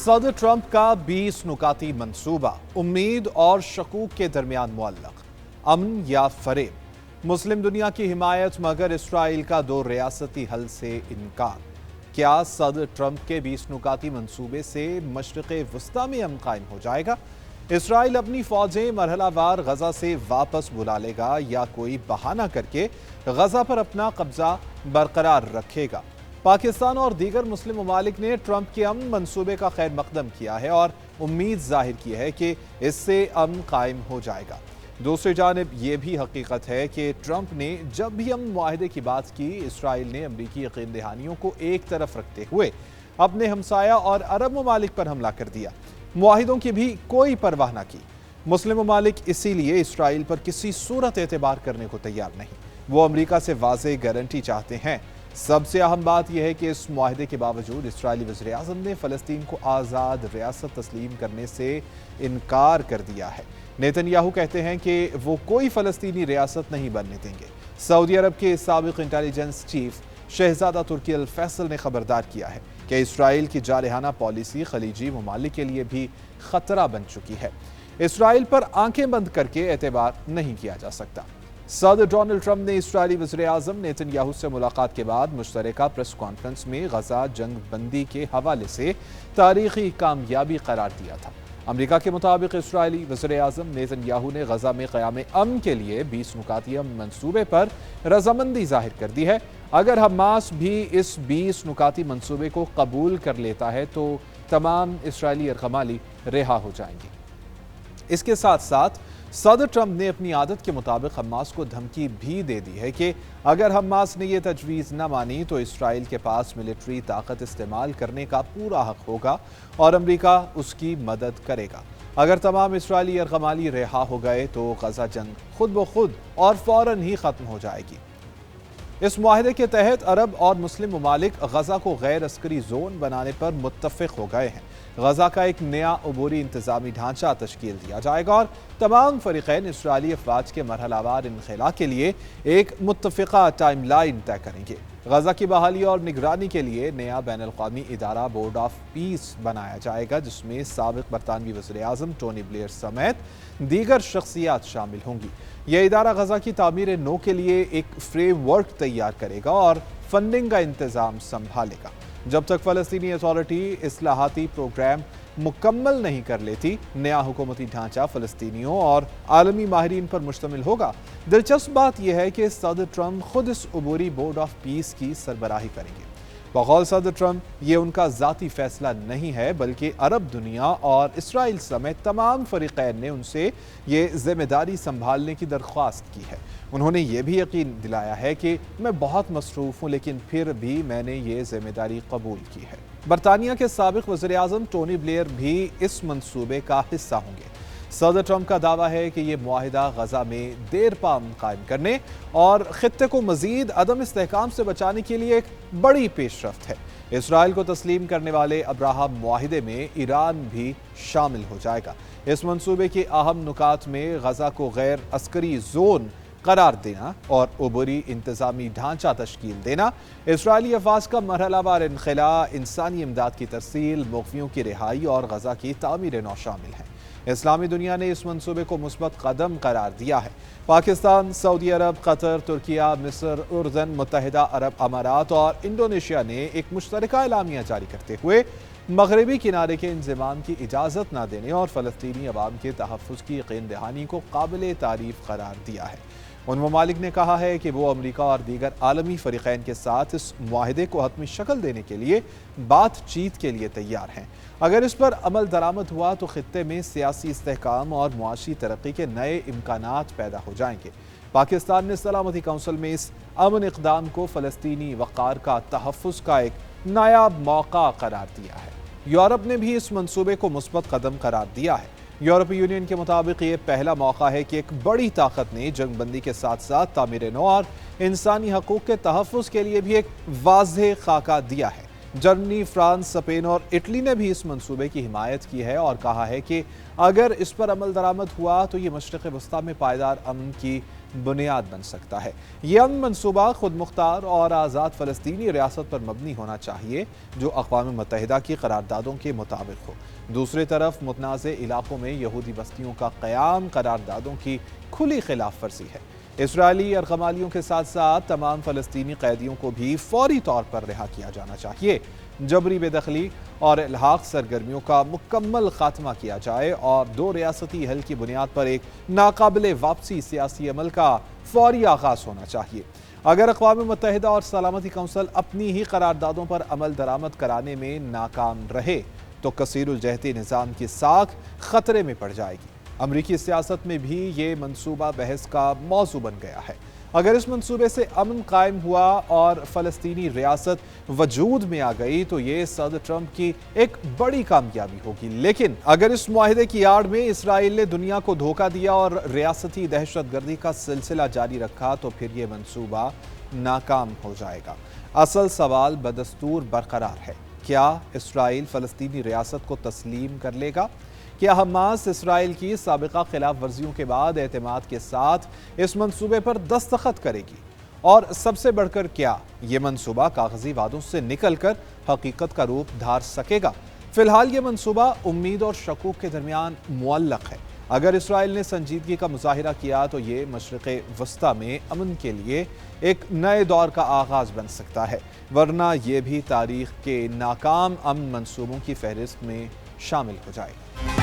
सदर ट्रंप का 20 नुकाती मंसूबा उम्मीद और शकूक के दरमियान मुअल्लक। अमन या फरेब, मुस्लिम दुनिया की हिमायत मगर इसराइल का दो रियासती हल से इनकार। क्या सदर ट्रंप के 20 नुकाती मंसूबे से मशरिक़ वस्ता में अमन कायम हो जाएगा? इसराइल अपनी फौजें मरहलावार गजा से वापस बुला लेगा या कोई बहाना करके गजा पर अपना कब्जा बरकरार रखेगा? पाकिस्तान और दीगर मुस्लिम ममालिक ने ट्रंप के अमन मंसूबे का खैर मकदम किया है और उम्मीद जाहिर की है कि इससे अमन कायम हो जाएगा। दूसरी जानिब यह भी हकीकत है कि ट्रंप ने जब भी अमन मुआहदे की बात की, इसराइल ने अमरीकी यकीन दहानियों को एक तरफ रखते हुए अपने हमसाया और अरब ममालिक पर हमला कर दिया। मुआहिदों की भी कोई परवाह न की। मुस्लिम ममालिक इसीलिए इसराइल पर किसी सूरत एतबार करने को तैयार नहीं। वो अमरीका से वाज़ेह गारंटी चाहते हैं। सबसे अहम बात यह है कि इस मुआहदे के बावजूद इसराइली वज़ीर-ए-आज़म ने फ़लस्तीन को आज़ाद रियासत तस्लीम करने से इनकार कर दिया है। नेतन्याहू कहते हैं कि वो कोई फ़लस्तीनी रियासत नहीं बनने देंगे। सऊदी अरब के साबिक़ इंटेलिजेंस चीफ शहजादा तुर्की अल फैसल ने खबरदार किया है कि इसराइल की जारहाना पॉलिसी खलीजी ममालिक के लिए भी खतरा बन चुकी है। इसराइल पर आंखें बंद करके एतबार नहीं किया जा सकता। सदर डोनाल्ड ट्रंप ने इसराइली वज़ीर-ए-आज़म नेतन्याहू से मुलाकात के बाद मुश्तरका प्रेस कॉन्फ्रेंस में गजा जंग बंदी के हवाले से तारीखी कामयाबी करार दिया था। अमरीका के मुताबिक इसराइली वज़ीर-ए-आज़म नेतन्याहू ने गजा में क़याम अमन के लिए 20 नुकाती मंसूबे पर रजामंदी जाहिर कर दी है। अगर हमास भी इस 20 नुकाती मंसूबे को कबूल कर लेता है तो तमाम इसराइली यरग़माली रिहा हो जाएंगे। इसके साथ साथ सदर ट्रंप ने अपनी आदत के मुताबिक हमास को धमकी भी दे दी है कि अगर हमास ने यह तजवीज़ न मानी तो इसराइल के पास मिलिट्री ताकत इस्तेमाल करने का पूरा हक होगा और अमरीका उसकी मदद करेगा। अगर तमाम इसराइली यरग़माली रिहा हो गए तो गजा जंग खुद ब खुद और फौरन ही ख़त्म हो जाएगी। इस मुआहदे के तहत अरब और मुस्लिम ममालिक गजा को गैर अस्करी जोन बनाने पर मुत्तफ़िक़ हो गए हैं। गजा का एक नया अबूरी इंतज़ामी ढांचा तश्कील दिया जाएगा और तमाम फ़रीक़ैन इसराइली अफ़वाज के मरहलावार इनख़ला के लिए एक मुत्तफ़िक़ा टाइम लाइन तय करेंगे। गजा की बहाली और निगरानी के लिए नया बैनुल अक़वामी इदारा बोर्ड ऑफ पीस बनाया जाएगा, जिसमें साबिक़ बरतानवी वज़ीर-ए-आज़म टोनी ब्लेयर समेत दीगर शख्सियात शामिल होंगी। यह इदारा गजा की तामीर नौ के लिए एक फ्रेमवर्क तैयार करेगा और फंडिंग का इंतज़ाम संभालेगा। जब तक फ़लस्तीनी अथॉरिटी इस्लाहाती प्रोग्राम मुकम्मल नहीं कर लेती, नया हुकूमती ढांचा फ़लस्तीनियों और आलमी माहिरीन पर मुश्तमिल होगा। दिलचस्प बात यह है कि सदर ट्रंप खुद इस अबूरी बोर्ड ऑफ पीस की सरबराही करेंगे। बक़ौल सदर ट्रंप ये उनका ज़ाती फ़ैसला नहीं है, बल्कि अरब दुनिया और इसराइल समेत तमाम फ़रीक़ैन ने उनसे ये ज़िम्मेदारी संभालने की दरख्वास्त की है। उन्होंने ये भी यकीन दिलाया है कि मैं बहुत मसरूफ़ हूँ, लेकिन फिर भी मैंने ये ज़िम्मेदारी कबूल की है। बरतानिया के साबिक़ वज़ीर-ए-आज़म टोनी ब्लेयर भी इस मंसूबे का हिस्सा होंगे। सदर ट्रंप का दावा है कि यह मुआहिदा गजा में देर पा अमन कायम करने और ख़ित्ते को मज़ीद अदम इस्तेहकाम से बचाने के लिए एक बड़ी पेशरफ्त है। इसराइल को तस्लीम करने वाले अब्राहम मुआहिदे में ईरान भी शामिल हो जाएगा। इस मंसूबे के अहम नुकात में गजा को गैर अस्करी जोन करार देना और अबूरी इंतज़ामी ढांचा तश्कील देना, इसराइली अफवाज का मरहलावार इनख़ला, इंसानी इमदाद की तरसील, मुग़वियों की रिहाई और गजा की तामीर नौ शामिल हैं। इस्लामी दुनिया ने इस मंसूबे को मुस्बत कदम करार दिया है। पाकिस्तान, सऊदी अरब, कतर, तुर्किया, मिस्र, उर्दन, मुत्तहिदा अरब अमारात और इंडोनेशिया ने एक मुश्तरका एलामिया जारी करते हुए मगरबी किनारे के इंज़माम की इजाज़त न देने और फ़लस्तीनी अवाम के तहफ़्फ़ुज़ की यकीन दहानी को काबिल तारीफ़ करार दिया है। उन ममालिक ने कहा है कि वो अमरीका और दीगर आलमी फ़रीक़ैन के साथ इस मुआहदे को हतमी शक्ल देने के लिए बातचीत के लिए तैयार हैं। अगर इस पर अमल दरामद हुआ तो ख़ित्ते में सियासी इस्तेहकाम और मुआशी तरक्की के नए इम्कानात पैदा हो जाएंगे। पाकिस्तान ने सलामती काउंसिल में इस अमन इक़दाम को फ़लस्तीनी वक़ार का तहफ़्फ़ुज़ का एक नायाब मौका करार दिया है। यूरोप ने भी इस मंसूबे को मुस्बत कदम करार दिया है। यूरोपीय यूनियन के मुताबिक ये पहला मौका है कि एक बड़ी ताकत ने जंग बंदी के साथ साथ तामीर नौ और इंसानी हकूक़ के तहफ़्फ़ुज़ के लिए भी एक वाज़ेह खाका दिया है। जर्मनी, फ्रांस, स्पेन और इटली ने भी इस मंसूबे की हिमायत की है और कहा है कि अगर इस पर अमल दरामद हुआ तो ये मशरिक़ वस्ता में पायदार अमन की بنیاد بن سکتا ہے۔ یہ امن منصوبہ خود مختار اور آزاد فلسطینی ریاست پر مبنی ہونا چاہیے جو اقوام متحدہ کی قراردادوں کے مطابق ہو۔ دوسری طرف متنازع علاقوں میں یہودی بستیوں کا قیام قراردادوں کی کھلی خلاف ورزی ہے۔ اسرائیلی یرغمالیوں کے ساتھ ساتھ تمام فلسطینی قیدیوں کو بھی فوری طور پر رہا کیا جانا چاہیے۔ جبری بے دخلی اور الحاق سرگرمیوں کا مکمل خاتمہ کیا جائے اور دو ریاستی حل کی بنیاد پر ایک ناقابل واپسی سیاسی عمل کا فوری آغاز ہونا چاہیے۔ اگر اقوام متحدہ اور سلامتی کونسل اپنی ہی قراردادوں پر عمل درآمد کرانے میں ناکام رہے تو کثیر الجہتی نظام کی ساکھ خطرے میں پڑ جائے گی۔ امریکی سیاست میں بھی یہ منصوبہ بحث کا موضوع بن گیا ہے۔ اگر اس منصوبے سے امن قائم ہوا اور فلسطینی ریاست وجود میں آ گئی تو یہ صدر ٹرمپ کی ایک بڑی کامیابی ہوگی، لیکن اگر اس معاہدے کی آڑ میں اسرائیل نے دنیا کو دھوکہ دیا اور ریاستی دہشت گردی کا سلسلہ جاری رکھا تو پھر یہ منصوبہ ناکام ہو جائے گا۔ اصل سوال بدستور برقرار ہے، کیا اسرائیل فلسطینی ریاست کو تسلیم کر لے گا؟ کیا حماس اسرائیل کی سابقہ خلاف ورزیوں کے بعد اعتماد کے ساتھ اس منصوبے پر دستخط کرے گی؟ اور سب سے بڑھ کر کیا یہ منصوبہ کاغذی وعدوں سے نکل کر حقیقت کا روپ دھار سکے گا؟ فی الحال یہ منصوبہ امید اور شکوک کے درمیان معلق ہے۔ اگر اسرائیل نے سنجیدگی کا مظاہرہ کیا تو یہ مشرق وسطیٰ میں امن کے لیے ایک نئے دور کا آغاز بن سکتا ہے، ورنہ یہ بھی تاریخ کے ناکام امن منصوبوں کی فہرست میں شامل ہو جائے گا۔